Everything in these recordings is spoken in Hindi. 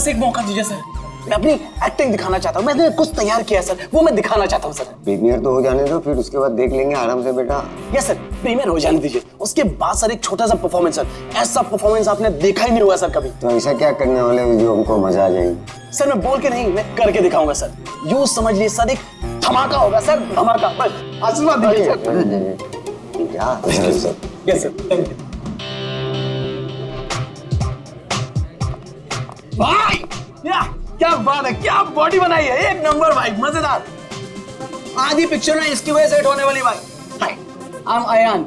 एक मौका दीजिए सर, मैं अपनी एक्टिंग दिखाना चाहता हूँ। मैंने कुछ तैयार किया सर, वो मैं दिखाना चाहता हूँ सर। प्रीमियर तो हो जाने दो, फिर उसके बाद देख लेंगे आराम से बेटा। यस सर, प्रीमियर हो जाने दीजिए, उसके बाद सर एक छोटा सा परफॉर्मेंस सर, ऐसा परफॉर्मेंस आपने देखा ही नहीं हुआ सर कभी। तो ऐसा क्या करने वाले हो जो हमको मजा आ जाएगी? सर मैं बोल के नहीं, मैं करके दिखाऊंगा सर। यूं समझ लीजिए सर, एक धमाका होगा सर, धमाका। बस आशीर्वाद दीजिए sir. Yes sir, thank you भाई। क्या बात है, क्या बॉडी बनाई है, एक नंबर भाई, मजेदार। आधी पिक्चर में इसकी वजह से हिट होने वाली भाई। हाय, आई एम अयान,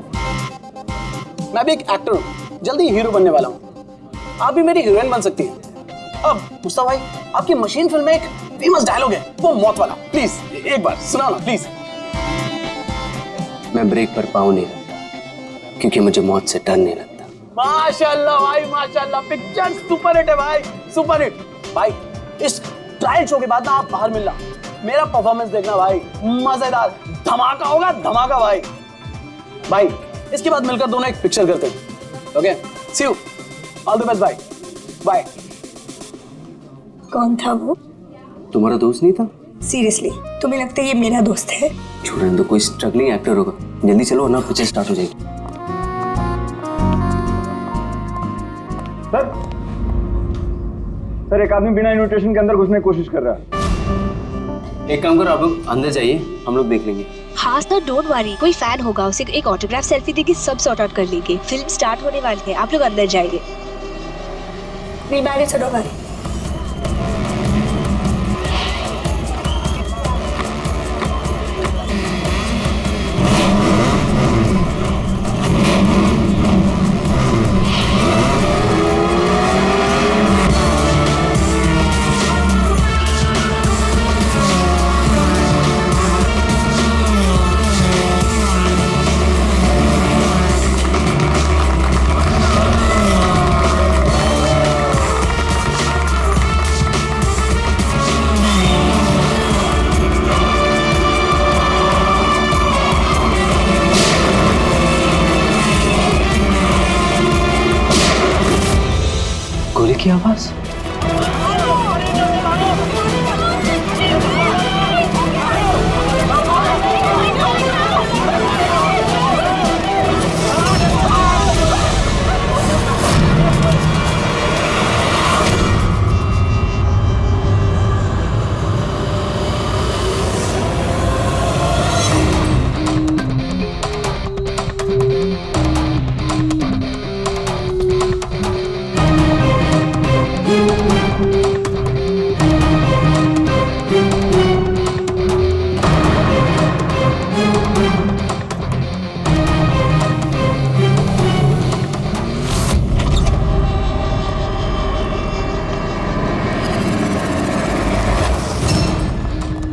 मैं भी एक एक्टर हूँ, जल्दी हीरो बनने वाला हूँ। आप भी मेरी हीरोइन बन सकती हैं। अब मुस्तफा भाई, आपकी मशीन फिल्म में एक फेमस डायलॉग है, वो मौत वाला, प्लीज एक बार सुनाओ ना प्लीज। मैं ब्रेक पर पाँव नहीं रखता क्योंकि मुझे मौत से डर नहीं लगता। माशाल्लाह भाई माशाल्लाह, पिक्चर सुपर हिट है भाई, सुपर हिट। भाई इस ट्रायल शो के बाद ना आप बाहर मिलना, मेरा परफॉर्मेंस देखना भाई, मजेदार धमाका होगा, धमाका भाई। भाई इसके बाद मिलकर दोनों एक पिक्चर करते हैं। Okay, see you, all the best भाई, बाय। कौन था वो? तुम्हारा दोस्त नहीं था? सीरियसली तुम्हें लगता है ये मेरा दोस्त है? छोड़ने दो, कोई स्ट्रगलिंग एक्टर होगा। जल्दी चलो वरना पिक्चर स्टार्ट हो जाएगी। सर एक आदमी बिना इन्विटेशन के अंदर घुसने की कोशिश कर रहा है। एक काम करो, आप लोग अंदर जाइए, हम लोग देख लेंगे। हाँ सर, डोंट वरी, कोई फैन होगा, उसे एक ऑटोग्राफ सेल्फी देगी, सब सॉर्ट आउट कर लेंगे। फिल्म स्टार्ट होने वाली है, आप लोग अंदर जाइए। नहीं मैंने चलो भाई। गोली की आवाज।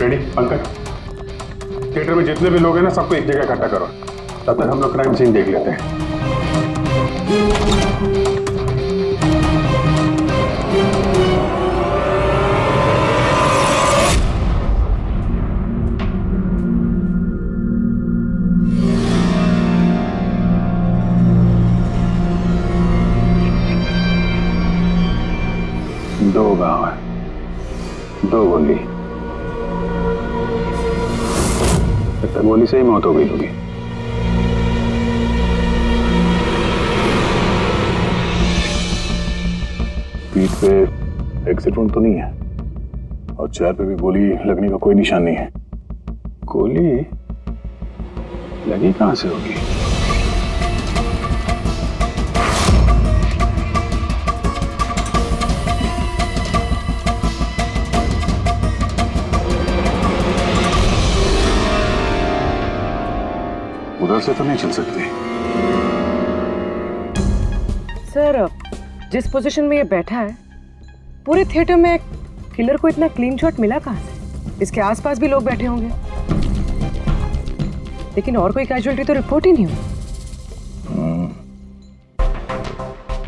रेडी पंकज, थिएटर में जितने भी लोग हैं ना, सबको एक जगह इकट्ठा करो, तब तक हम लोग क्राइम सीन देख लेते हैं। दो गांव है, दो गोली, गोली से ही मौत हो गई होगी। पीठ पे एग्जिट वुंड तो नहीं है और चेहरे पे भी गोली लगने का कोई निशान नहीं है। गोली लगी कहां से होगी? उधर से तो नहीं चल सकती। सर जिस पोजीशन में ये बैठा है, पूरे थिएटर में किलर को इतना क्लीन शॉट मिला कहां से? इसके आसपास भी लोग बैठे होंगे, लेकिन और कोई कैजुअलिटी तो रिपोर्ट ही नहीं हुई।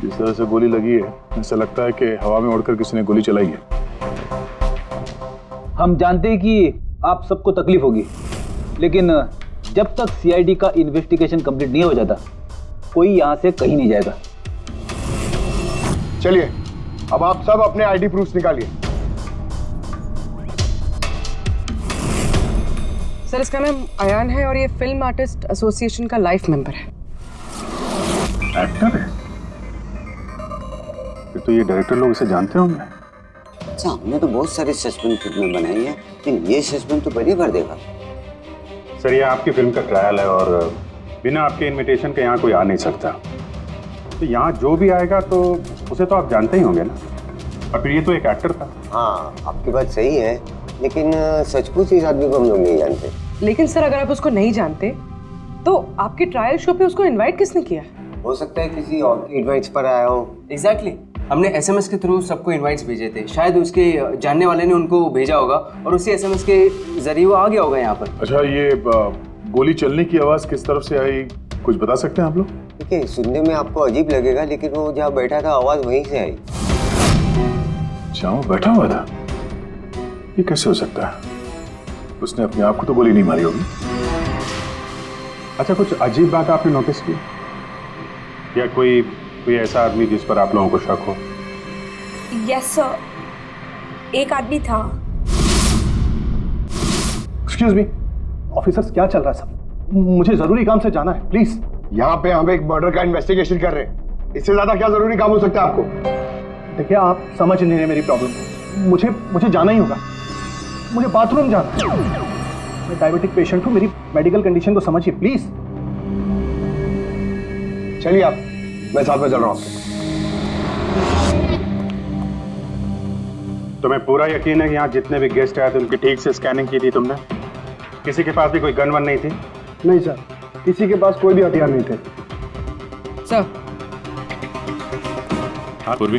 जिस तरह से गोली लगी है, ऐसा लगता है कि हवा में उड़कर किसी ने गोली चलाई है। हम जानते हैं कि आप सबको तकलीफ होगी, लेकिन जब तक सीआईडी का इन्वेस्टिगेशन कंप्लीट नहीं हो जाता, कोई यहां से कहीं नहीं जाएगा। चलिए अब आप सब अपने आईडी प्रूफ निकालिए। सर इसका नाम अयान है और ये फिल्म आर्टिस्ट एसोसिएशन का लाइफ मेंबर है। एक्टर है? फिर तो ये डायरेक्टर लोग इसे जानते होंगे। अच्छा, हमने तो बहुत सारी सस्पेंस फिल्में बनाई है, लेकिन ये सस्पेंस तो पहली बार देखा। सर ये आपकी फिल्म का ट्रायल है और बिना आपके इनविटेशन के यहाँ कोई आ नहीं सकता। तो यहाँ जो भी आएगा तो उसे तो आप जानते ही होंगे ना। और फिर ये तो एक एक्टर था। हाँ, आपकी बात सही है, लेकिन सचमुच इस आदमी को हम लोग नहीं जानते। लेकिन सर अगर आप उसको नहीं जानते तो आपके ट्रायल शो पे उसको इनवाइट किसने किया? हो सकता है किसी और की एडवाइस पर आया हो। एग्जैक्टली हमने एसएमएस के थ्रू सबको इनवाइट्स भेजे थे, शायद उसके जानने वाले ने उनको भेजा होगा और उसी एसएमएस के जरिए वो आ गया होगा यहाँ पर। अच्छा, ये गोली चलने की आवाज किस तरफ से आई, कुछ बता सकते हैं आप लोग? देखिए, सुनने में आपको अजीब लगेगा, लेकिन वो जहाँ बैठा था आवाज वहीं से आई। अच्छा, वो बैठा हुआ था? ये कैसे हो सकता है? उसने अपने आप को तो गोली नहीं मारी होगी। अच्छा, कुछ अजीब बात आपने नोटिस की या कोई ऐसा आदमी जिस पर आप लोगों को शक हो? यस सर, एक आदमी था। एक्सक्यूज मी ऑफिसर्स, क्या चल रहा है सब? मुझे जरूरी काम से जाना है, प्लीज। यहाँ पे हम एक मर्डर का इन्वेस्टिगेशन कर रहे हैं, इससे ज्यादा क्या जरूरी काम हो सकता है आपको? देखिए, आप समझ नहीं रहे मेरी प्रॉब्लम। मुझे जाना ही होगा, मुझे बाथरूम जाना है। मैं डायबिटिक पेशेंट हूँ, मेरी मेडिकल कंडीशन को समझिए प्लीज। चलिए आप, मैं साथ में चल रहा हूँ। तुम्हें पूरा यकीन है कि यहाँ जितने भी गेस्ट आए थे उनकी ठीक से स्कैनिंग की थी तुमने? किसी के पास भी कोई गन वन नहीं थी? नहीं सर, किसी के पास कोई भी हथियार नहीं थे। सर हाँ पूर्वी।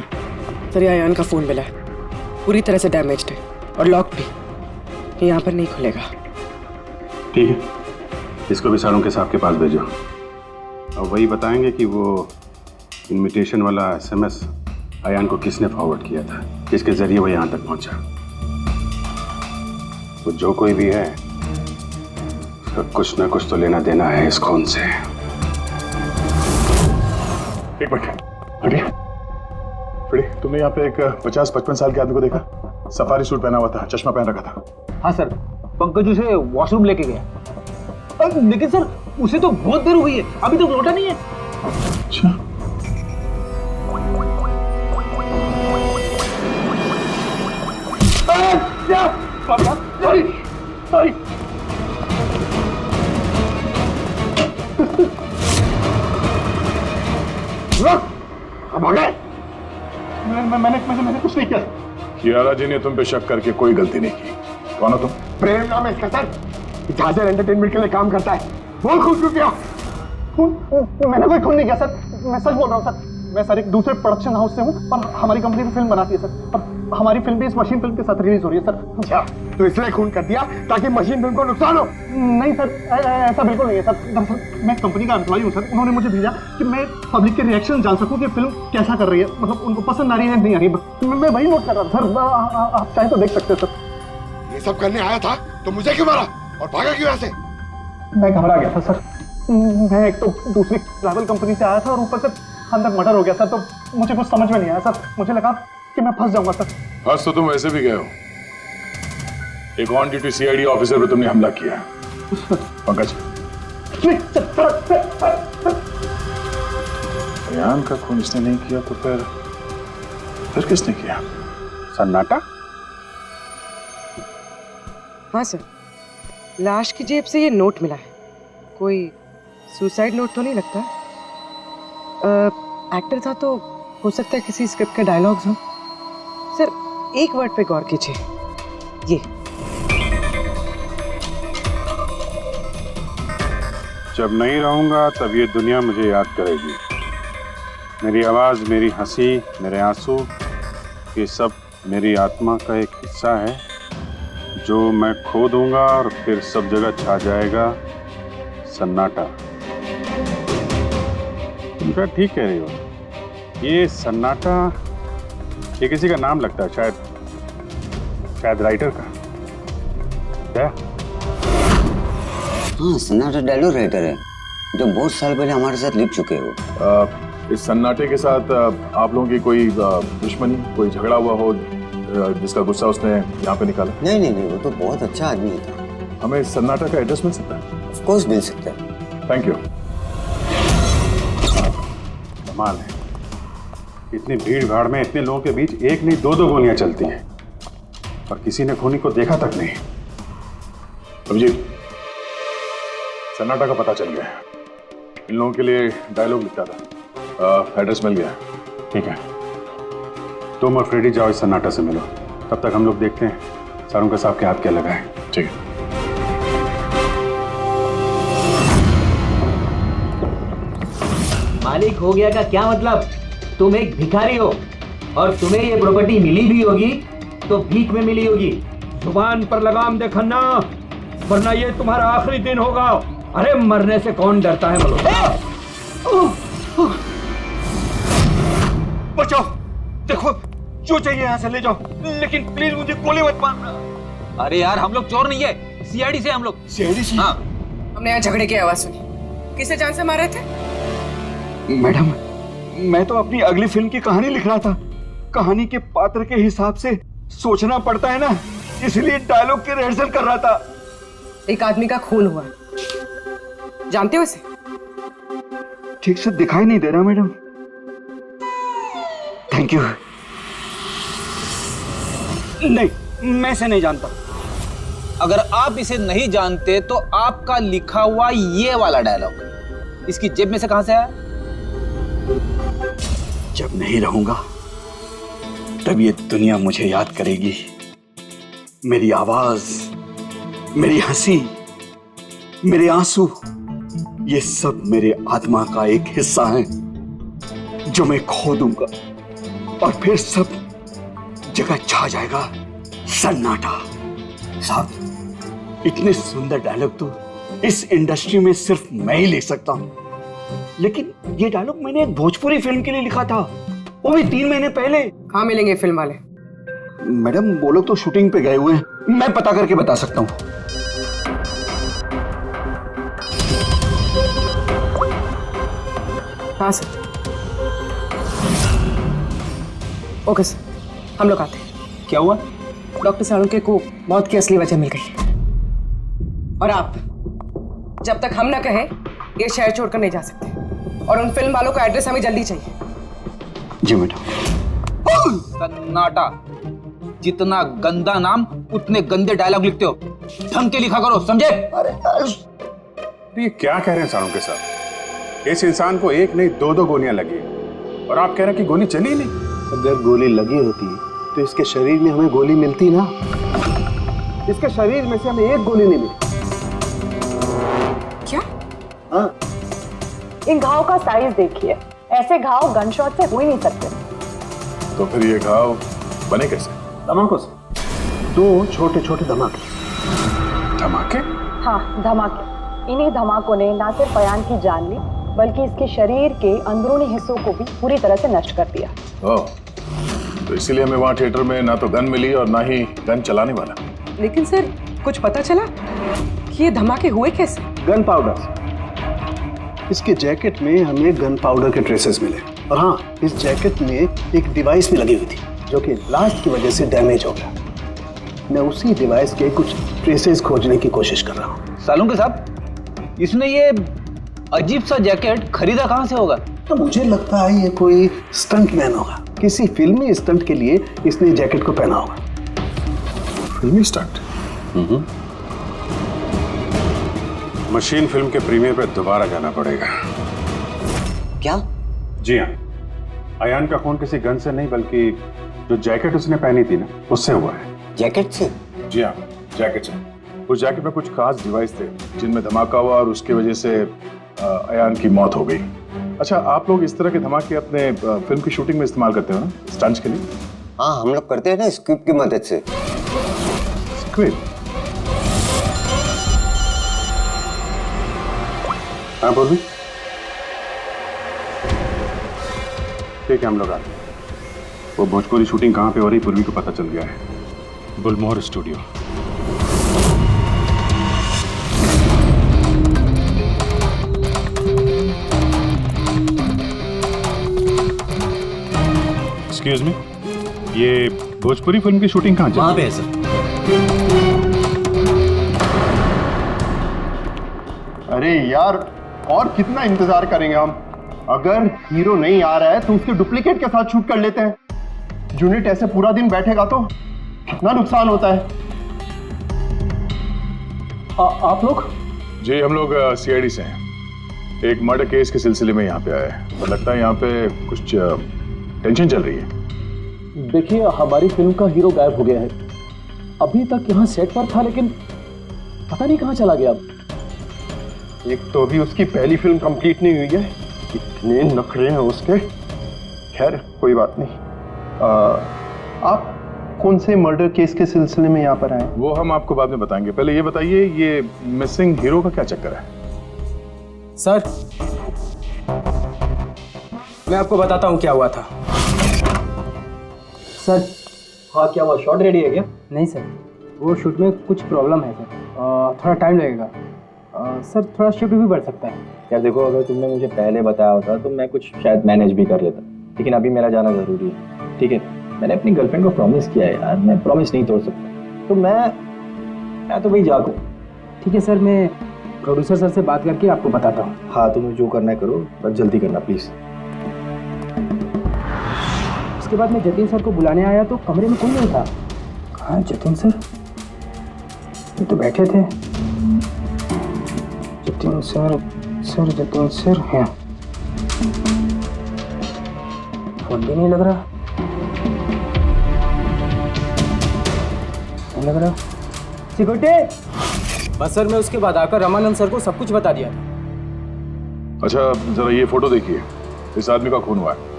सर ये अयान का फोन मिला है, पूरी तरह से डैमेज्ड है और लॉक भी, ये यहाँ पर नहीं खुलेगा। ठीक है, इसको भी सारों के साहब के पास भेजो और वही बताएंगे कि वो इनविटेशन वाला एसएमएस अयान को किसने फॉरवर्ड किया था, किसके जरिए वो यहाँ तक पहुंचा। वो जो कोई भी है उसका कुछ ना कुछ तो लेना देना है इस खून से। एक मिनट हटिए। फ्रेडी, तुमने यहाँ पे एक 50-55 साल के आदमी को देखा? सफारी सूट पहना हुआ था, चश्मा पहन रखा था। हाँ सर, पंकज उसे वॉशरूम लेके गया। लेकिन सर उसे तो बहुत देर हो गई है, अभी तक लौटा नहीं है। अच्छा, सॉरी। अब आ गए? मैंने कुछ नहीं किया। कियारा जी ने तुम पे शक करके कोई गलती नहीं की। कौन हो तुम? प्रेम नाम है इसका सर, जहाजर एंटरटेनमेंट के लिए काम करता है। बोल खून क्यों किया? मैंने कोई खून नहीं किया सर, मैं सच बोल रहा हूँ सर। मैं सर एक दूसरे प्रोडक्शन हाउस से हूँ और हमारी कंपनी भी फिल्म बनाती है सर, और हमारी फिल्म भी इस मशीन फिल्म के साथ रिलीज हो रही है सर। अच्छा, तो इसलिए खून कर दिया ताकि मशीन फिल्म को नुकसान हो? नहीं सर, ऐसा बिल्कुल नहीं है सर। दरअसल मैं कंपनी का एम्प्लॉय हूँ सर, उन्होंने मुझे भेजा कि मैं पब्लिक के रिएक्शन जान सकूँ कि फिल्म कैसा कर रही है, मतलब उनको पसंद आ रही है नहीं आ रही है। मैं वही नोट कर रहा था सर, आप चाहे तो देख सकते हैं सर। ये सब करने आया था तो मुझे क्यों मारा और भागा क्यों ऐसे? मैं घबरा गया था सर, मैं एक तो दूसरी ट्रैवल कंपनी से आया था और ऊपर से अंदर मर्डर हो गया सर, तो मुझे कुछ समझ में नहीं आया सर। मुझे लगा कि मैं फंस जाऊंगा सर। फंस तो तुम वैसे भी गए हो, एक ऑन ड्यूटी सीआईडी ऑफिसर पे तुमने हमला किया। पंकज, नहीं सर। अयान का खून इसने नहीं किया तो फिर किसने किया? सन्नाटा? हाँ सर, लाश की जेब से ये नोट मिला है, कोई सुसाइड नोट तो नहीं लगता। एक्टर था तो हो सकता है किसी स्क्रिप्ट के डायलॉग्स हो। सर एक वर्ड पे गौर कीजिए, ये जब नहीं रहूंगा तब ये दुनिया मुझे याद करेगी। मेरी आवाज, मेरी हंसी, मेरे आंसू, ये सब मेरी आत्मा का एक हिस्सा है जो मैं खो दूंगा और फिर सब जगह छा जाएगा सन्नाटा। तुम क्या ठीक कह रही हो? ये सन्नाटा ये किसी का नाम लगता है, शायद राइटर का। क्या? हाँ, सन्नाटा डायलॉग राइटर है जो बहुत साल पहले हमारे साथ लिख चुके हो। इस सन्नाटे के साथ आप लोगों की कोई दुश्मनी, कोई झगड़ा हुआ हो जिसका गुस्सा उसने यहाँ पे निकाला? नहीं नहीं नहीं, वो तो बहुत अच्छा आदमी था। हमें इस सन्नाटा का एड्रेस मिल सकता है? ऑफ कोर्स मिल सकता है। Thank you. कमाल है, इतनी भीड़ भाड़ में इतने लोगों के बीच एक नहीं दो गोलियां चलती हैं और किसी ने खूनी को देखा तक नहीं। अभिजीत, सन्नाटा का पता चल गया है। इन लोगों के लिए डायलॉग लिखा था, एड्रेस मिल गया। ठीक है, तुम और फ्रेडी जाओ, इस सन्नाटा से मिलो। तब तक हम लोग देखते हैं सारुंका साहब के हाथ क्या लगा है। ठीक है। मालिक हो गया का क्या मतलब? तुम एक भिखारी हो और तुम्हें ये प्रॉपर्टी मिली भी होगी तो भीख में मिली होगी। जुबान पर लगाम दे खन्ना, वरना ये तुम्हारा आखिरी दिन होगा। अरे मरने से कौन डरता है मल्होत्रा? बचाओ, देखो जो चाहिए यहाँ से ले जाओ, लेकिन प्लीज मुझे गोली मत मारना। अरे यार, हम लोग चोर नहीं है, सीआईडी से हम लोग। सीआईडी से? हाँ। हमने यहाँ झगड़े की आवाज सुनी। किसे जान से मारे थे? मैडम, मैं तो अपनी अगली फिल्म की कहानी लिख रहा था। कहानी के पात्र के हिसाब से सोचना पड़ता है ना, इसलिए डायलॉग की रिहर्सल कर रहा था। एक आदमी का खून हुआ, जानते हो इसे? ठीक से दिखाई नहीं दे रहा मैडम। Thank you. नहीं, मैं इसे नहीं जानता। अगर आप इसे नहीं जानते तो आपका लिखा हुआ ये वाला डायलॉग इसकी जेब में से कहां से आया? जब नहीं रहूंगा तब ये दुनिया मुझे याद करेगी। मेरी आवाज, मेरी हंसी, मेरे आंसू, ये सब मेरे आत्मा का एक हिस्सा है जो मैं खो दूंगा और फिर सब जगह छा जाएगा सन्नाटा। साहब, इतने सुंदर डायलॉग तो इस इंडस्ट्री में सिर्फ मैं ही लिख सकता हूं, लेकिन ये डायलॉग मैंने एक भोजपुरी फिल्म के लिए लिखा था, वो भी 3 महीने पहले। कहाँ मिलेंगे फिल्म वाले? मैडम, वो लोग तो शूटिंग पे गए हुए हैं, मैं पता करके बता सकता हूँ। हाँ सर। ओके सर, हम लोग आते हैं। क्या हुआ? डॉक्टर सालुंके को मौत की असली वजह मिल गई और आप जब तक हम ना कहें ये शहर छोड़कर नहीं जा सकते और उन फिल्म वालों का एड्रेस हमें जल्दी चाहिए। जी मैडम। सन्नाटा, जितना गंदा नाम उतने गंदे डायलॉग लिखते हो, ढंग के लिखा करो, समझे? ये क्या कह रहे हैं सारुंके साहब? इस इंसान को एक नहीं दो गोलियां लगी और आप कह रहे हैं कि गोली चली नहीं। अगर गोली लगी होती तो इसके शरीर में हमें गोली मिलती ना। इसके शरीर में से हमें एक गोली नहीं मिली। क्या? हाँ। इन घाव का साइज देखिए, ऐसे घाव गन शॉट से हो ही नहीं सकते। तो फिर ये घाव बने कैसे? धमाकों से। 2 छोटे छोटे धमाके। धमाके? हाँ, धमाके। इन्हीं धमाकों ने ना सिर्फ अयान की जान ली, बल्कि इसके शरीर के अंदरूनी हिस्सों को भी पूरी तरह से नष्ट कर दिया। ओह, तो इसीलिए हमें वहाँ थिएटर में ना तो गन मिली और ना ही गन चलाने वाला। लेकिन सर, कुछ पता चला कि ये धमाके हुए कैसे? Gun powder. इसके जैकेट में हमें गन पाउडर के ट्रेसेस मिले और हाँ, इस जैकेट में एक डिवाइस भी लगी हुई थी जो कि ब्लास्ट की वजह से डैमेज हो गया। मैं उसी डिवाइस के कुछ ट्रेसेस खोजने की कोशिश कर रहा हूँ। सालुंके साहब, इसने ये अजीब सा जैकेट खरीदा कहाँ से होगा? तो मुझे लगता है ये कोई स्टंट मैन होगा। किसी फिल्मी स्टंट के लिए इसने जैकेट को पहना होगा। फिल्मी स्टंट? मशीन फिल्म के प्रीमियर पे दोबारा जाना पड़ेगा। क्या? जी हाँ, अयान का खून किसी गन से नहीं बल्कि जो जैकेट उसने पहनी थी ना, उससे हुआ है। जैकेट से? जी हाँ, जैकेट से। उस जैकेट में कुछ खास डिवाइस थे जिनमें धमाका हुआ और उसकी वजह से अयान की मौत हो गई। अच्छा, आप लोग इस तरह के धमाके अपने फिल्म की शूटिंग में इस्तेमाल करते हो ना, स्टंट्स के लिए? हाँ, हम लोग करते हैं ना स्क्रिप्ट की मदद से। स्क्रिप्ट? हाँ बोल। ठीक है, हम लोग आते हैं। वो भोजपुरी शूटिंग कहाँ पे हो रही पूर्वी को पता चल गया है। बुलमोहर स्टूडियो। एक्सक्यूज मी, ये भोजपुरी फिल्म की शूटिंग कहाँ चल रही है? वहाँ पे है सर। अरे यार, और कितना इंतजार करेंगे हम? अगर हीरो नहीं आ रहा है तो उसके डुप्लीकेट के साथ शूट कर लेते हैं। यूनिट ऐसे पूरा दिन बैठेगा तो कितना नुकसान होता है। आप लोग? जी, हम लोग सीआईडी से हैं। एक मर्डर केस के सिलसिले में यहाँ पे आए हैं और लगता है यहाँ पे कुछ टेंशन चल रही है। देखिए, हमारी फिल्म का हीरो गायब हो गया है। अभी तक यहाँ सेट पर था, लेकिन पता नहीं कहाँ चला गया। एक तो अभी उसकी पहली फिल्म कंप्लीट नहीं हुई है, इतने नखरे हैं उसके। खैर कोई बात नहीं। आप कौन से मर्डर केस के सिलसिले में यहाँ पर आए? वो हम आपको बाद में बताएंगे। पहले ये बताइए, ये मिसिंग हीरो का क्या चक्कर है? सर, मैं आपको बताता हूँ क्या हुआ था। सर, हाँ क्या हुआ? शॉट रेडी है क्या? नहीं सर, वो शूट में कुछ प्रॉब्लम है सर। थोड़ा टाइम लगेगा सर, थोड़ा शिफ्ट भी बढ़ सकता है। यार देखो, अगर तुमने मुझे पहले बताया होता तो मैं कुछ शायद मैनेज भी कर लेता, लेकिन अभी मेरा जाना जरूरी है। ठीक है, मैंने अपनी गर्लफ्रेंड को प्रॉमिस किया है यार, मैं प्रॉमिस नहीं तोड़ सकता। तो मैं तो भाई जागू। ठीक है सर, मैं प्रोड्यूसर सर से बात करके आपको बताता हूँ। हाँ, तुम्हें जो करना है करो, बस जल्दी करना प्लीज। उसके बाद मैं जतिन सर को बुलाने आया तो कमरे में कोई नहीं था। हाँ जतिन सर, ये तो बैठे थे। जतिन सर हैं। फोन भी नहीं लग रहा। सिक्योरिटी। बस सर, मैं उसके बाद आकर रमानंद सर को सब कुछ बता दिया था। अच्छा, जरा ये फोटो देखिए। इस आदमी का खून हुआ है।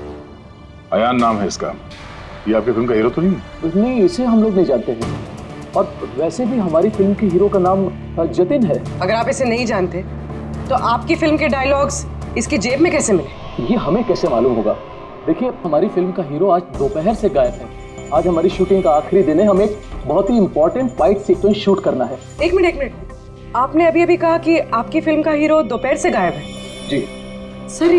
अयान नाम है इसका। ये आपकी फिल्म का हीरो तो नहीं? नहीं, इसे हम लोग नहीं जानते हैं। और वैसे भी हमारी फिल्म के हीरो का नाम जतिन है। अगर आप इसे नहीं जानते तो आपकी फिल्म के डायलॉग्स इसकी जेब में कैसे मिले? ये हमें कैसे मालूम होगा? देखिए, हमारी फिल्म का हीरो आज दोपहर से गायब है। आज हमारी शूटिंग का आखिरी दिन है, हमें एक बहुत ही इंपॉर्टेंट फाइट सीक्वेंस शूट करना है। एक मिनट, आपने अभी कहा कि आपकी फिल्म का हीरो दोपहर से गायब है। जी सर,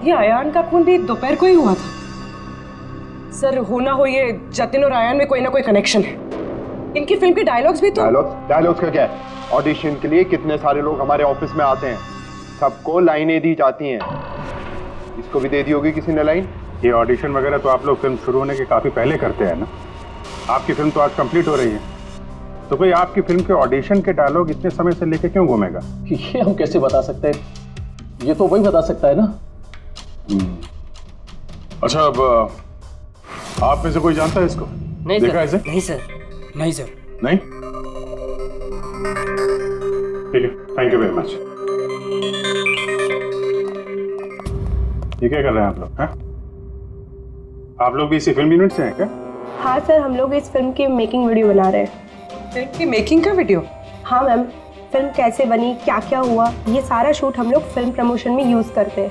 ये अयान का खून भी दोपहर को ही हुआ था। सर, हो ना हो ये जतिन और अयान में कोई ना कोई कनेक्शन है। इनकी फिल्म के डायलॉग्स भी तो। डायलॉग्स का क्या है? ऑडिशन के लिए कितने सारे लोग हमारे ऑफिस में आते हैं, सबको लाइनें दी जाती हैं। इसको भी दे दी होगी किसी ने लाइन। ये ऑडिशन वगैरह तो आप लोग फिल्म शुरू होने के काफ़ी पहले करते हैं ना। आपकी फिल्म तो आज कंप्लीट हो रही है, तो कोई आपकी फिल्म के ऑडिशन के डायलॉग इतने समय से लेके क्यों घूमेगा? ये हम कैसे बता सकते हैं? ये तो वही बता सकता है ना। अच्छा, अब आप में से कोई जानता है इसको? नहीं देखा सर। इसे? नहीं सर। नहीं सर। नहीं? ठीक है, थैंक यू वेरी मच। ये क्या कर रहे हैं आप लोग? हैं? आप लोग भी इसी फिल्म यूनिट से हैं क्या? हाँ सर, हम लोग इस फिल्म की मेकिंग वीडियो बना रहे हैं। फिल्म की मेकिंग का वीडियो? हाँ मैम, फिल्म कैसे बनी, क्या क्या हुआ, ये सारा शूट हम लोग फिल्म प्रमोशन में यूज़ करते हैं।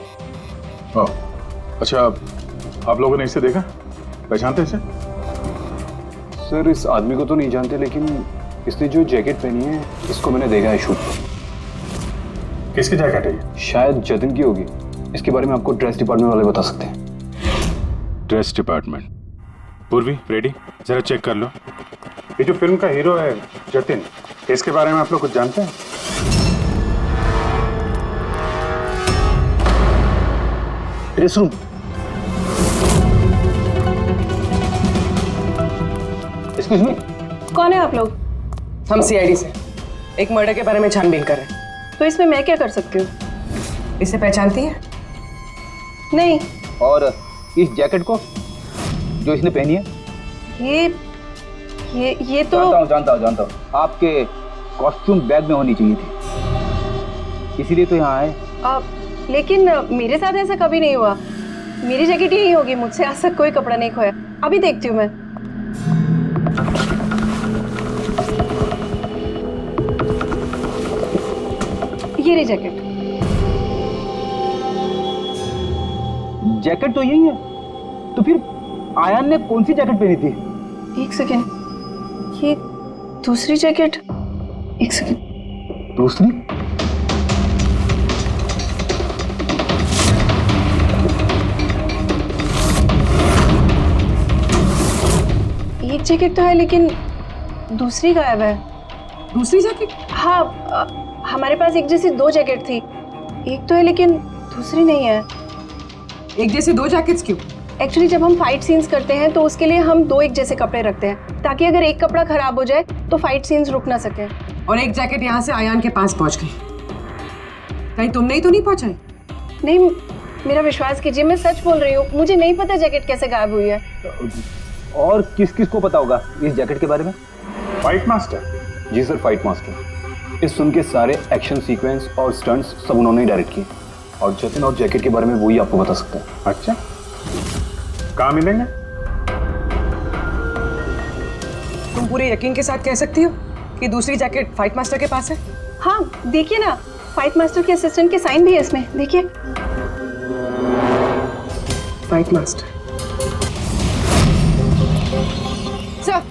अच्छा, आप लोगों ने इसे देखा? पहचानते इसे? सर, इस आदमी को तो नहीं जानते, लेकिन इसने जो जैकेट पहनी है इसको मैंने देखा है शूट पर। किसकी जैकेट है ये? शायद जतिन की होगी। इसके बारे में आपको ड्रेस डिपार्टमेंट वाले बता सकते हैं। Dress department. पूर्वी, रेडी, जरा चेक कर लो। ये जो फिल्म का हीरो है जतिन, इसके बारे में आप लोग कुछ जानते हैं? Dress room. एक्सक्यूज मी, कौन है आप लोग? हम सीआईडी से एक मर्डर के बारे में छानबीन कर रहे हैं। तो इसमें मैं क्या कर सकती हूँ? इसे पहचानती हैं? नहीं। और इस जैकेट को जो इसने पहनी है? ये तो जानता हूँ। आपके कॉस्ट्यूम बैग में होनी चाहिए थी, इसीलिए तो यहाँ आए। लेकिन मेरे साथ ऐसा कभी नहीं हुआ। मेरी जैकेट यही होगी, मुझसे आज तक कोई कपड़ा नहीं खोया। अभी देखती हूँ मैं। ये रही जैकेट। जैकेट तो यही है, तो फिर आयान ने कौन सी जैकेट पहनी थी? एक सेकेंड, ये दूसरी जैकेट। एक सेकेंड, दूसरी? जैकेट तो है लेकिन दूसरी गायब है। दूसरी जैकेट? हाँ, हमारे पास एक जैसी 2 जैकेट थी। एक तो है लेकिन दूसरी नहीं है। एक जैसे 2 जैकेट्स क्यों? एक्चुअली जब हम फाइट सीन्स करते हैं तो उसके लिए हम 2 एक जैसे कपड़े रखते हैं ताकि अगर एक कपड़ा खराब हो जाए तो फाइट सीन्स रुक ना सके। और एक जैकेट यहाँ से अयान के पास पहुँच गई। कहीं तुमने ही तो नहीं पहुँचाई? नहीं, मेरा विश्वास कीजिए, मैं सच बोल रही हूँ। मुझे नहीं पता जैकेट कैसे गायब हुई है। और किस किस को पता होगा इस जैकेट के बारे में? Fight master? जी सर, फाइट मास्टर। इस फिल्म के सारे एक्शन सीक्वेंस और स्टंट्स सब उन्होंने ही डायरेक्ट किए और जतिन और जैकेट के बारे में वही आपको बता सकते हैं। अच्छा, कहाँ मिलेंगे? तुम पूरे यकीन के साथ कह सकती हो कि दूसरी जैकेट फाइट मास्टर के पास है? हाँ, देखिए ना, फाइट मास्टर के असिस्टेंट के साइन भी है इसमें, देखिए। Fight master. सर,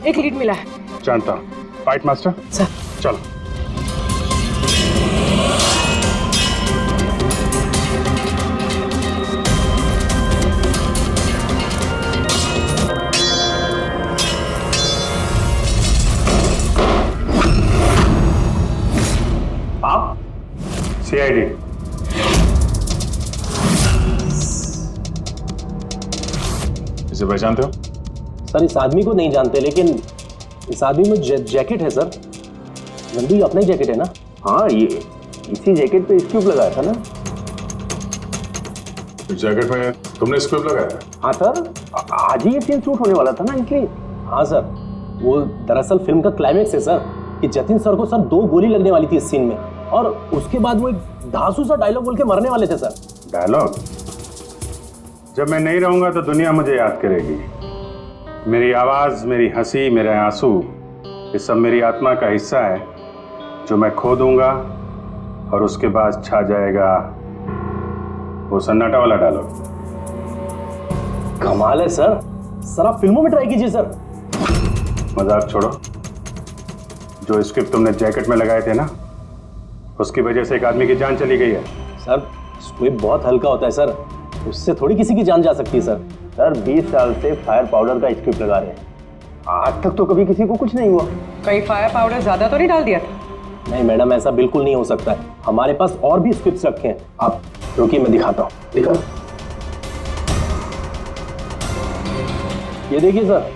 एक लीड मिला है। जानता हूँ। Fight master? सर। चलो। आप? CID। इसे पहचानते हो? सर, इस आदमी को नहीं जानते, लेकिन इस आदमी में जैकेट है सर। नंदी अपना ही जैकेट है ना? हाँ, ये इसी जैकेट पे स्क्यूब लगाया था ना? इस जैकेट में तुमने स्क्यूब लगाया था? हाँ सर, आज ही ये सीन शूट होने वाला था ना, इसलिए। हाँ सर, वो दरअसल फिल्म का क्लाइमेक्स है सर कि जतिन सर को सर 2 गोली लगने वाली थी इस सीन में और उसके बाद वो एक धांसू सा डायलॉग बोल के मरने वाले थे सर। डायलॉग? जब मैं नहीं रहूंगा तो दुनिया मुझे याद करेगी। मेरी आवाज, मेरी हंसी, मेरे आंसू, ये सब मेरी आत्मा का हिस्सा है जो मैं खो दूंगा और उसके बाद छा जाएगा वो सन्नाटा वाला डायलॉग। कमाल है सर। सर, आप फिल्मों में ट्राई कीजिए सर। मजाक छोड़ो। जो स्क्रिप्ट तुमने जैकेट में लगाए थे ना, उसकी वजह से एक आदमी की जान चली गई है। सर, स्क्विब बहुत हल्का होता है सर, उससे थोड़ी किसी की जान जा सकती है सर। सर, 20 साल से फायर पाउडर का स्क्रिप्ट लगा रहे हैं, आज तक तो कभी किसी को कुछ नहीं हुआ। कहीं फायर पाउडर ज्यादा तो नहीं डाल दिया था? नहीं मैडम, ऐसा बिल्कुल नहीं हो सकता है। हमारे पास और भी स्क्रिप्ट्स रखे हैं। आप रुकिए, मैं दिखाता हूँ। दिखा। ये देखिए सर,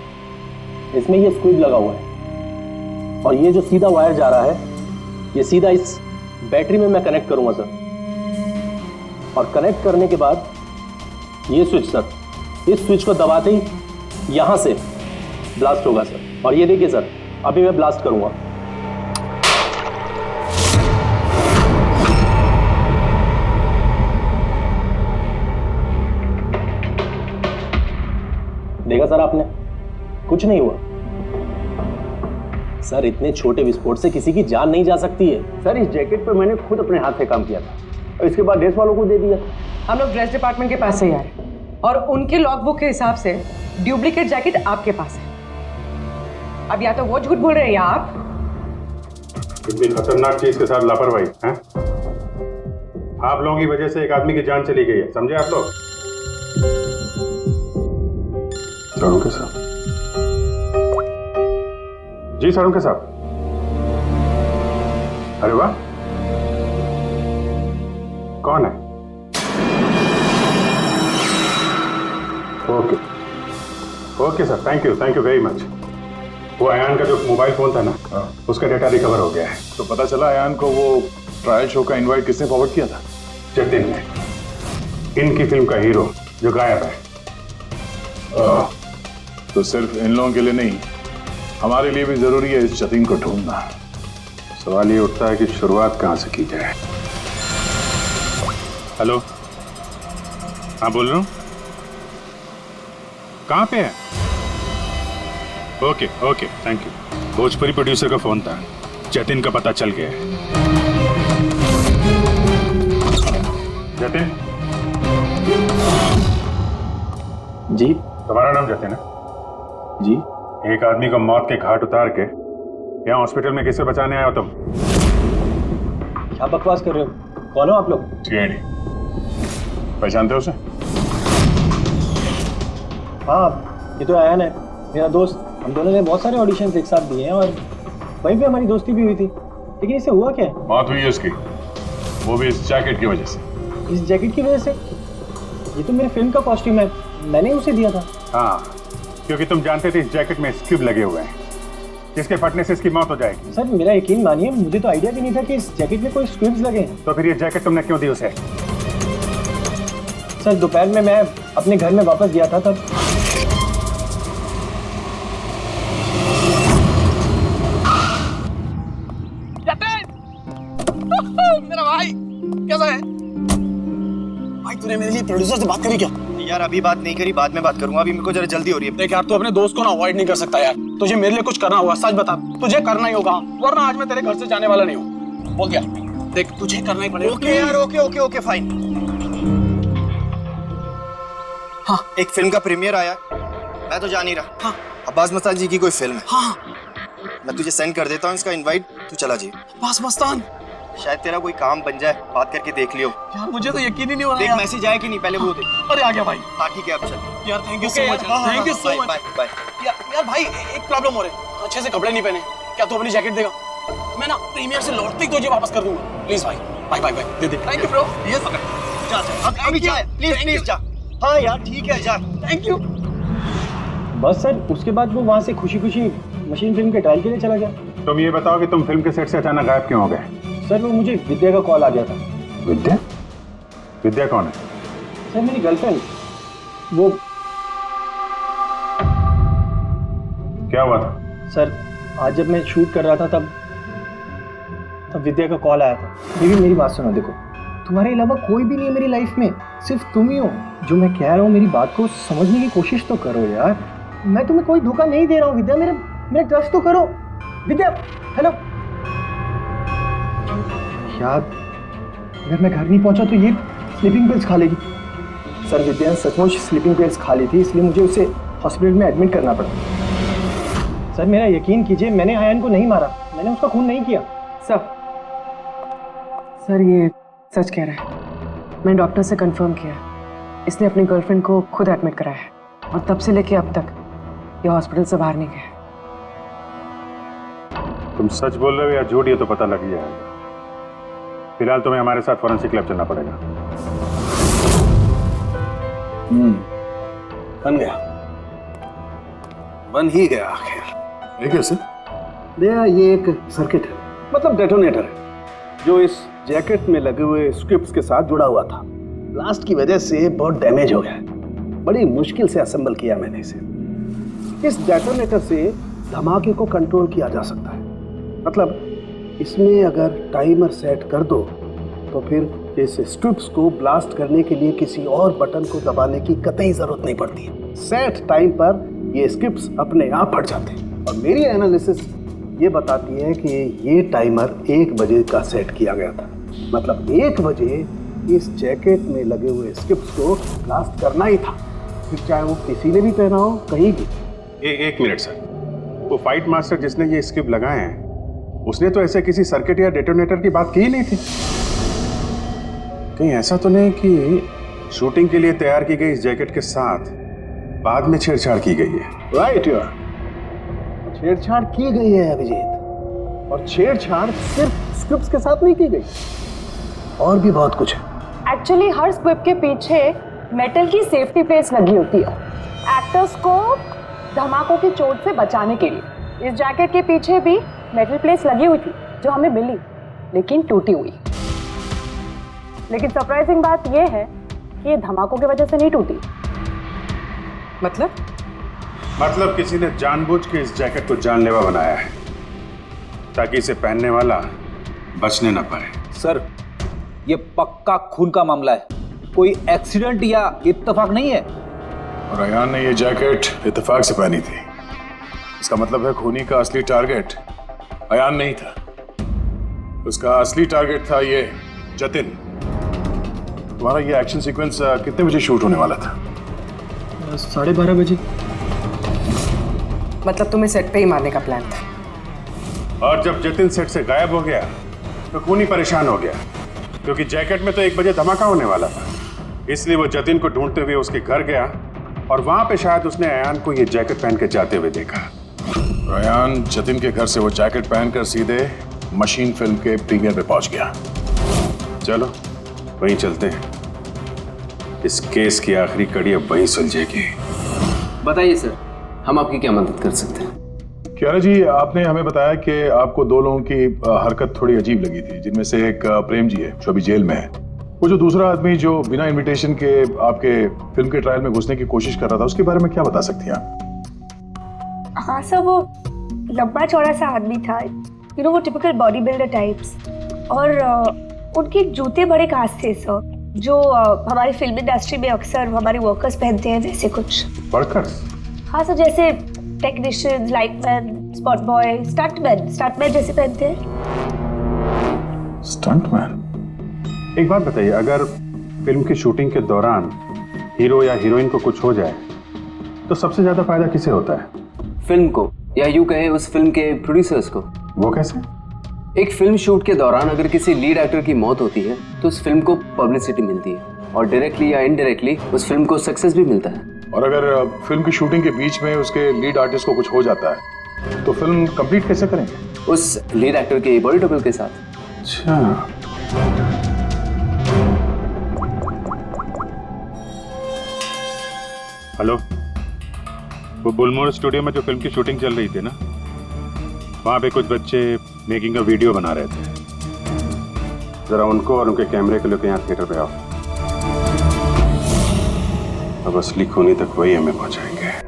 इसमें ये स्क्विब लगा हुआ है और ये जो सीधा वायर जा रहा है, ये सीधा इस बैटरी में मैं कनेक्ट करूंगा सर। और कनेक्ट करने के बाद ये स्विच सर, इस स्विच को दबाते ही यहां से ब्लास्ट होगा सर। और ये देखिए सर, अभी मैं ब्लास्ट करूंगा। देखा सर आपने, कुछ नहीं हुआ सर। इतने छोटे विस्फोट से किसी की जान नहीं जा सकती है सर। इस जैकेट पर मैंने खुद अपने हाथ से काम किया था और इसके बाद ड्रेस वालों को दे दिया। हम लोग ड्रेस डिपार्टमेंट के पास से ही आ रहे हैं और उनके लॉगबुक के हिसाब से डुप्लीकेट जैकेट आपके पास है। अब या तो वो झूठ बोल रहे हैं या आप। इतनी खतरनाक चीज के साथ लापरवाही है? आप लोगों की वजह से एक आदमी की जान चली गई है, समझे आप लोग? सारुंके साहब। जी सारुंके साहब। अरे वाह, कौन है? Okay okay sir, thank you very much. वो अयान का जो मोबाइल फोन था ना, उसका डेटा रिकवर हो गया है। तो पता चला अयान को वो ट्रायल शो का इनवाइट किसने फॉरवर्ड किया था? जतिन ने, इनकी फिल्म का हीरो जो गायब है। तो सिर्फ इन लोगों के लिए नहीं, हमारे लिए भी जरूरी है इस जतिन को ढूंढना। सवाल ये उठता है कि शुरुआत कहां से की जाए। हेलो, हाँ बोल रहा हूँ। कहाँ पे है? Okay okay, thank you. Bhojpuri producer का फोन था, जतिन का पता चल गया है। जतिन जी। तुम्हारा नाम जतिन है? जी। एक आदमी को मौत के घाट उतार के यहाँ हॉस्पिटल में किसे बचाने आए हो तुम? क्या बकवास कर रहे हो? कौन हो आप लोग? CID। पहचानते हो उसे? हाँ, ये तो अयान है। मेरा दोस्त, हम दोनों ने बहुत सारे ऑडिशंस एक साथ दिए हैं और वहीं पे हमारी दोस्ती भी हुई थी। लेकिन इससे हुआ क्या है? मौत हुई है उसकी, वो भी इस जैकेट की वजह से। इस जैकेट की वजह से? ये तो मेरे फिल्म का कॉस्ट्यूम है, मैंने उसे दिया था। हाँ, क्योंकि तुम जानते थे इस जैकेट में स्क्यूब लगे हुए हैं, जिसके फटने से इसकी मौत हो जाएगी। सर मेरा यकीन मानिए, मुझे तो आइडिया भी नहीं था कि इस जैकेट में कोई स्क्यूब्स लगे हैं। तो फिर ये जैकेट तुमने क्यों दी उसे? सर दोपहर में मैं अपने घर में वापस गया था तब। मेरा भाई कैसा है? भाई तूने मेरे लिए प्रोड्यूसर से बात करी क्या? यार अभी बात नहीं करी, बाद में बात करूंगा, अभी मेरे को जरा जल्दी हो रही है। देख यार, तू अपने दोस्त को ना अवॉइड नहीं कर सकता यार। तुझे मेरे लिए कुछ करना होगा, सच बता, तुझे करना ही होगा, वरना आज मैं तेरे घर से जाने वाला नहीं हूँ। बोल क्या? देख तुझे करना ही पड़ेगा। ओके यार, ओके फाइन। हाँ, एक फिल्म का प्रीमियर आया, मैं तो जा नहीं रहा। हाँ, अब्बास मस्तान जी की कोई फिल्म है। हाँ, मैं तुझे सेंड कर देता हूँ इसका इनवाइट, तू चला जी। अब्बास मस्तान, शायद तेरा कोई काम बन जाए, बात करके देख लियो। यार मुझे तो यकीन ही नहीं हो रहा। देख मैसेज आया कि नहीं, पहले वो देख। अरे आ गया भाई। हाँ ठीक है, अब चल। यार thank you so much, thank you so much. Bye. यार भाई एक प्रॉब्लम हो रही है, अच्छे से कपड़े नहीं पहने, क्या तू अपनी जैकेट देगा? मैं ना प्रीमियर से लौटते ही तुझे वापस कर दूंगा। प्लीज भाई, बाय दे दे। Thank you bro. यस जा, अभी जा, प्लीज जा। हाँ यार ठीक है, जा। Thank you. बस सर, उसके बाद वो वहाँ से खुशी मशीन फिल्म के ट्रायल के लिए चला गया। तुम ये बताओ कि तुम फिल्म के सेट से अचानक गायब क्यों हो गए? सर वो मुझे विद्या का कॉल आ गया था। विद्या? विद्या कौन है? सर मेरी गर्लफ्रेंड। वो क्या हुआ था? सर आज जब मैं शूट कर रहा था तब विद्या का कॉल आया था। बेबी मेरी बात सुनो, देखो तुम्हारे अलावा कोई भी नहीं है मेरी लाइफ में, सिर्फ तुम ही हो। जो मैं कह रहा हूँ मेरी बात को समझने की कोशिश तो करो यार। मैं तुम्हें कोई धोखा नहीं दे रहा हूँ विद्या, मेरा ट्रस्ट तो करो। विद्या हेलो। यार अगर मैं घर नहीं पहुंचा तो ये स्लीपिंग पिल्स खा लेगी। सर विद्या ने सचमुच स्लीपिंग पिल्स खा ली थी, इसलिए मुझे उसे हॉस्पिटल में एडमिट करना पड़ा। सर मेरा यकीन कीजिए, मैंने आयन को नहीं मारा, मैंने उसका खून नहीं किया। सर ये सच कह रहा है, मैंने डॉक्टर से कंफर्म किया, इसने अपनी गर्लफ्रेंड को खुद एडमिट कराया है और तब से लेके अब तक ये हॉस्पिटल से बाहर नहीं गया। तुम सच बोल रहे हो या झूठ, ये तो पता लग ही जाएगा। फिलहाल तुम्हें हमारे साथ फॉरेंसिक लैब चलना पड़ेगा। बन ही गया आखिर। ये कैसे? भैया ये एक सर्किट है, मतलब डेटोनेटर है, जो इस जैकेट में लगे हुए स्क्रिप्ट्स के साथ जुड़ा हुआ था। ब्लास्ट की वजह से बहुत डैमेज हो गया है, बड़ी मुश्किल से असेंबल किया मैंने इसे। इस डेटोनेटर से धमाके को कंट्रोल किया जा सकता है, मतलब इसमें अगर टाइमर सेट कर दो तो फिर इस स्ट्रिप्स को ब्लास्ट करने के लिए किसी और बटन को दबाने की कतई जरूरत नहीं पड़ती है। सेट टाइम पर ये स्क्रिप्ट्स अपने आप फट जाते हैं। और मेरी एनालिसिस ये बताती है कि ये टाइमर 1 बजे का सेट किया गया था, मतलब 1 बजे इस जैकेट में लगे हुए स्क्रिप्ट्स को ब्लास्ट करना ही था, फिर चाहे वो किसी ने भी पहना हो कहीं भी। एक मिनट सर, वो फाइट मास्टर जिसने ये स्क्रिप्ट लगाए हैं, उसने तो ऐसे किसी सर्किट या डेटोनेटर की बात की ही नहीं थी। कहीं ऐसा तो नहीं कि शूटिंग के लिए तैयार की गई इस जैकेट के साथ बाद में छेड़छाड़ की गई है? राइट यार, छेड़छाड़ की गई है अभिजीत, और छेड़छाड़ सिर्फ स्क्रिप्ट्स के साथ नहीं की गई, और भी बहुत कुछ है। एक्चुअली हर स्क्रिप्ट के पीछे मेटल की सेफ्टी प्लेट्स लगी होती है, एक्टर्स को धमाकों की चोट से बचाने के लिए। इस जैकेट के पीछे भी मेटल प्लेट्स लगी हुई थी जो हमें मिली, लेकिन टूटी हुई। लेकिन सरप्राइजिंग बात यह है कि ये धमाकों की वजह से नहीं टूटी। मतलब किसी ने जानबूझ के इस जैकेट को जानलेवा बनाया है ताकि इसे पहनने वाला बचने न पाए। सर ये पक्का खून का मामला है, कोई एक्सीडेंट या इत्तेफाक नहीं है। और अयान ने ये जैकेट इत्तेफाक से पहनी थी, इसका मतलब है खूनी का असली टारगेट अयान नहीं था, उसका असली टारगेट था ये जतिन। तुम्हारा ये एक्शन सीक्वेंस कितने बजे शूट होने वाला था? 12:30 बजे। मतलब तुम्हें सेट पे ही मारने का प्लान था? और जब जतिन सेट से गायब हो गया तो खूनी परेशान हो गया, क्योंकि जैकेट में तो 1 बजे धमाका होने वाला था। इसलिए वो जतिन को ढूंढते हुए उसके घर गया और वहां पे शायद उसने अयान को ये जैकेट पहन के जाते हुए देखा। अयान जतिन के घर से वो जैकेट पहनकर सीधे मशीन फिल्म के प्रीमियर पे पहुंच गया। चलो वहीं चलते हैं, इस केस की आखिरी कड़ी अब वहीं सुलझेगी। बताइए सर, हम आपकी क्या मदद कर सकते हैं? क्यारा जी, आपने हमें बताया कि आपको दो लोगों की हरकत थोड़ी अजीब लगी थी, जिनमें से एक प्रेम जी है जो अभी जेल में है। वो जो दूसरा आदमी जो बिना इनविटेशन के आपके फिल्म के ट्रायल में घुसने की कोशिश कर रहा था, उसके बारे में क्या बता सकती हैं आप? हाँ सर, वो लंबा चौड़ा सा आदमी था, वो टिपिकल बॉडी बिल्डर टाइप्स, और उनके जूते बड़े खास थे सर, जो हमारी फिल्म इंडस्ट्री में अक्सर हमारे वर्कर्स पहनते हैं, वैसे कुछ वर्कर्स? हाँ सर, जैसे technicians, lightman, spot boy, stuntman जैसे पहनते हैं। स्टंटमैन? एक बात बताइए, अगर फिल्म की शूटिंग के दौरान हीरो या हीरोइन को कुछ हो जाए तो सबसे ज्यादा फायदा किसे होता है? फिल्म को, या यूं कहें उस फिल्म के प्रोड्यूसर्स को। वो कैसे? एक फिल्म शूट के दौरान अगर किसी लीड एक्टर की मौत होती है तो उस फिल्म को पब्लिसिटी मिलती है, और डायरेक्टली या इनडायरेक्टली उस फिल्म को सक्सेस भी मिलता है। और अगर फिल्म की शूटिंग के बीच में उसके लीड आर्टिस्ट को कुछ हो जाता है तो फिल्म कंप्लीट कैसे करेंगे? उस लीड एक्टर के बॉडी डबल के साथ। अच्छा, हेलो, वो बुलमोर स्टूडियो में जो फिल्म की शूटिंग चल रही थी ना, वहां पे कुछ बच्चे मेकिंग का वीडियो बना रहे थे। जरा उनको और उनके कैमरे को लेकर यहाँ थिएटर पे आओ। अब असली खूनी तक वही हमें पहुंचाएंगे।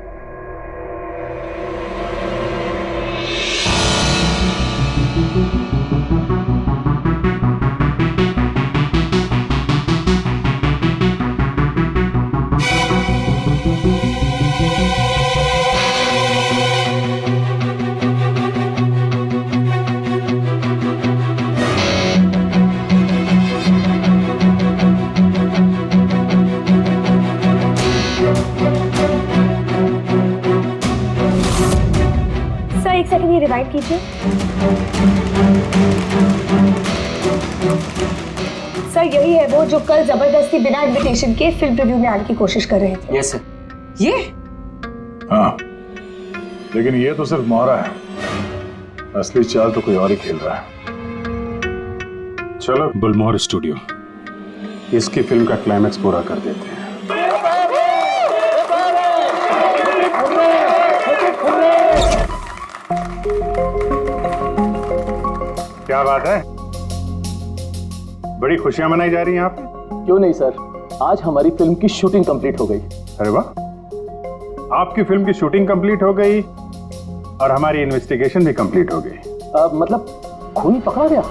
एक सेकंड ये रिवाइंड कीजिए। सर, यही है वो जो कल जबरदस्ती बिना इनविटेशन के फिल्म रिव्यू में आने की कोशिश कर रहे थे। Yes sir. ये? हाँ, लेकिन ये तो सिर्फ मोहरा है, असली चाल तो कोई और ही खेल रहा है। चलो बुलमोर स्टूडियो, इसकी फिल्म का क्लाइमैक्स पूरा कर देते हैं। क्या बात है, बड़ी खुशियां मनाई जा रही हैं आप? क्यों नहीं सर, आज हमारी फिल्म की शूटिंग कंप्लीट हो गई। अरे वाह, आपकी फिल्म की शूटिंग कंप्लीट हो गई और हमारी इन्वेस्टिगेशन भी कंप्लीट हो गई। मतलब खूनी पकड़ा गया?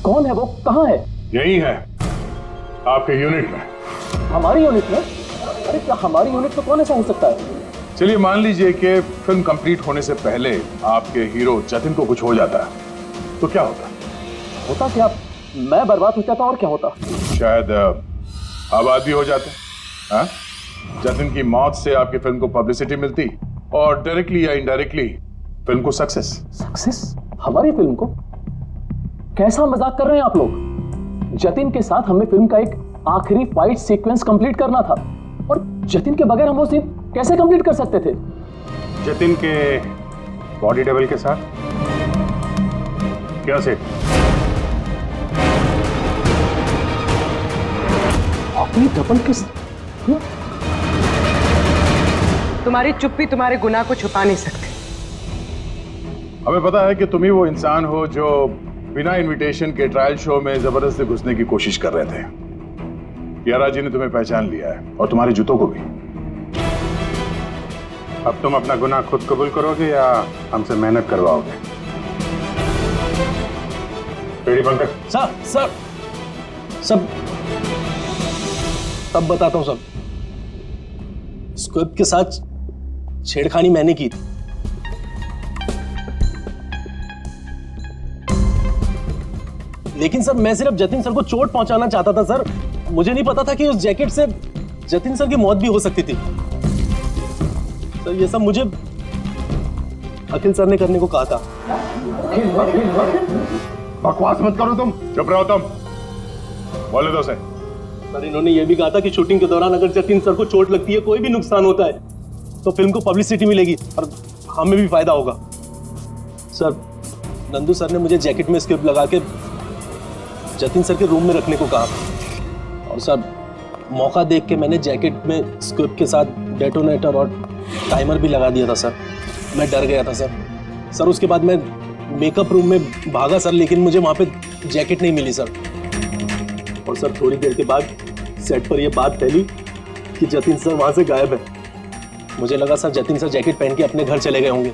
कौन है वो, कहाँ है? यही है, आपके यूनिट में। हमारी यूनिट में? अरे क्या हमारी यूनिट में कौन ऐसा हो सकता है? चलिए मान लीजिए कि फिल्म कंप्लीट होने से पहले आपके हीरो जतिन को कुछ हो जाता है, तो क्या होता? होता क्या? मैं बर्बाद हो जाता और क्या होता? शायद आबाद भी हो जाते। हाँ? जतिन की मौत से आपकी फिल्म को पब्लिसिटी मिलती और डायरेक्टली या इनडायरेक्टली फिल्म को सक्सेस। सक्सेस? हमारी फिल्म को? कैसा मजाक कर रहे हैं आप लोग? जतिन के साथ हमें फिल्म का एक आखिरी फाइट सीक्वेंस कंप्लीट करना था, और जतिन के बगैर हम वो सीन कैसे कंप्लीट कर सकते थे? जतिन के बॉडी डबल के साथ? क्या से? आखिरी डबल के साथ? तुम्हारी चुप्पी तुम्हारे गुनाह को छुपा नहीं सकती। हमें पता है कि तुम ही वो इंसान हो जो बिना इनविटेशन के ट्रायल शो में जबरदस्ती घुसने की कोशिश कर रहे थे। यारा जी ने तुम्हें पहचान लिया है, और तुम्हारे जूतों को भी। अब तुम अपना गुनाह खुद कबूल करोगे या हमसे मेहनत करवाओगे? रेडी पंकज? सर सब तब बताता हूँ सब। स्क्विब के साथ छेड़खानी मैंने की थी। लेकिन सर मैं सिर्फ जतिन सर को चोट पहुंचाना चाहता था सर। मुझे नहीं पता था कि उस जैकेट से जतिन सर की मौत भी हो सकती थी। सर ये सब मुझे अखिल सर ने करने को कहा था। बकवास मत करो तुम, चुप रहो तुम। बोले दो से, सर इन्होंने ये भी कहा था कि शूटिंग के दौरान अगर जतिन सर को चोट लगती है, कोई भी नुकसान होता है, तो फिल्म को पब्लिसिटी मिलेगी और हमें भी फायदा होगा। सर नंदू सर ने मुझे जैकेट में स्क्रिप्ट लगा के जतिन सर के रूम में रखने को कहा, और सर मौका देख के मैंने जैकेट में स्क्रिप्ट के साथ डेटोनेटर और टाइमर भी लगा दिया था सर। मैं डर गया था सर उसके बाद मैं मेकअप रूम में भागा सर, लेकिन मुझे वहाँ पे जैकेट नहीं मिली सर। और सर थोड़ी देर के बाद सेट पर यह बात फैली कि जतिन सर वहाँ से गायब है। मुझे लगा सर जतिन सर जैकेट पहन के अपने घर चले गए होंगे।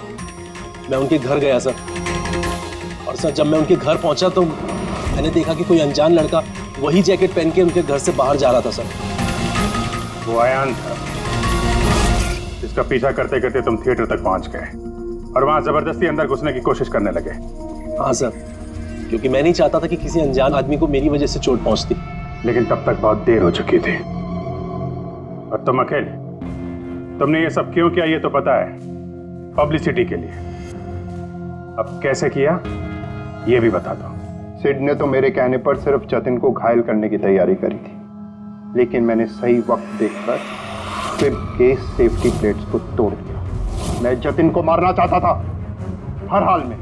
मैं उनके घर गया सर, और सर जब मैं उनके घर पहुंचा तो मैंने देखा कि कोई अनजान लड़का वही जैकेट पहन के उनके घर से बाहर जा रहा था सर। वो अयान था जिसका पीछा करते करते तुम थिएटर तक पहुंच गए और वहां जबरदस्ती अंदर घुसने की कोशिश करने लगे। हाँ सर, क्योंकि मैं नहीं चाहता था कि किसी अनजान आदमी को मेरी वजह से चोट पहुंचती। लेकिन तब तक बहुत देर हो चुकी थी। और तुम अकेले, तुमने ये सब क्यों किया ये तो पता है, पब्लिसिटी के लिए। अब कैसे किया ये भी बता दो। सिड ने तो मेरे कहने पर सिर्फ जतिन को घायल करने की तैयारी करी थी, लेकिन मैंने सही वक्त देखकर सिड के सेफ्टी प्लेट्स को तोड़ दिया। मैं जतिन को मारना चाहता था हर हाल में,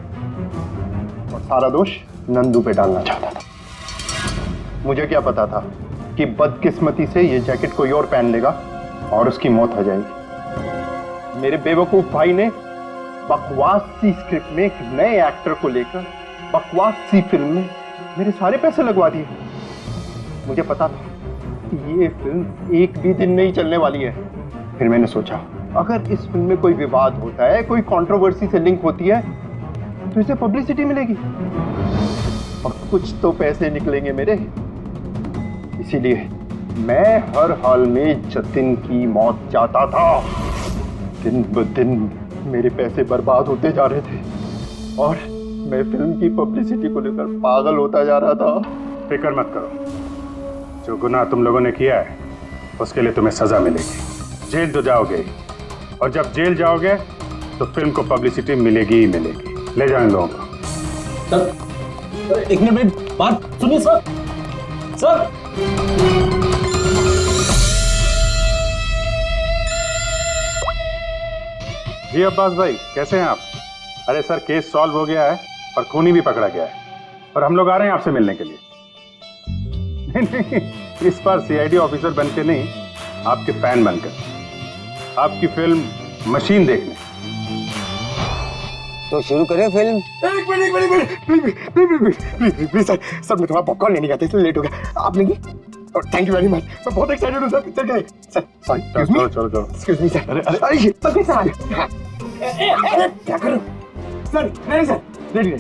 और सारा दोष नंदू पे डालना चाहता था। मुझे क्या पता था कि बदकिस्मती से ये जैकेट कोई और पहन लेगा और उसकी मौत हो जाएगी। मेरे बेवकूफ भाई ने बकवास सी स्क्रिप्ट में एक नए एक्टर को लेकर बकवास सी फिल्म में मेरे सारे पैसे लगवा दिए। मुझे पता था कि ये फिल्म एक भी दिन नहीं चलने वाली है। फिर मैंने सोचा अगर इस फिल्म में कोई विवाद होता है, कोई कंट्रोवर्सी से लिंक होती है, तो इसे पब्लिसिटी मिलेगी और कुछ तो पैसे निकलेंगे मेरे। इसीलिए मैं हर हाल में जतिन की मौत चाहता था। दिन ब दिन मेरे पैसे बर्बाद होते जा रहे थे और मैं फिल्म की पब्लिसिटी को लेकर पागल होता जा रहा था। फिक्र मत करो, जो गुनाह तुम लोगों ने किया है उसके लिए तुम्हें सजा मिलेगी। जेल तो जाओगे, और जब जेल जाओगे तो फिल्म को पब्लिसिटी मिलेगी ही मिलेगी। ले जाओ इन लोगों को। सर एक मिनट मेरी बात सुनिए सर। सर जी अब्बास भाई, कैसे हैं आप? अरे सर केस सॉल्व हो गया है और खूनी भी पकड़ा गया है, और हम लोग आ रहे हैं आपसे मिलने के लिए। नहीं, इस बार सीआईडी ऑफिसर बन के नहीं, आपके फैन बनकर आपकी फिल्म मशीन देखने। तो शुरू करें फिल्म। एक मिनट प्लीज सर मैं थोड़ा पॉपकॉर्न लेने गया था इसलिए लेट हो गया। आप लेंगे? थैंक यू वेरी मच, मैं बहुत एक्साइटेड हूँ सर पिक्चर के लिए। सर सॉरी, चलो एक्सक्यूज मी सर। अरे सर कैसे आ गए? क्या करूँ सर? नहीं सर, रेडी।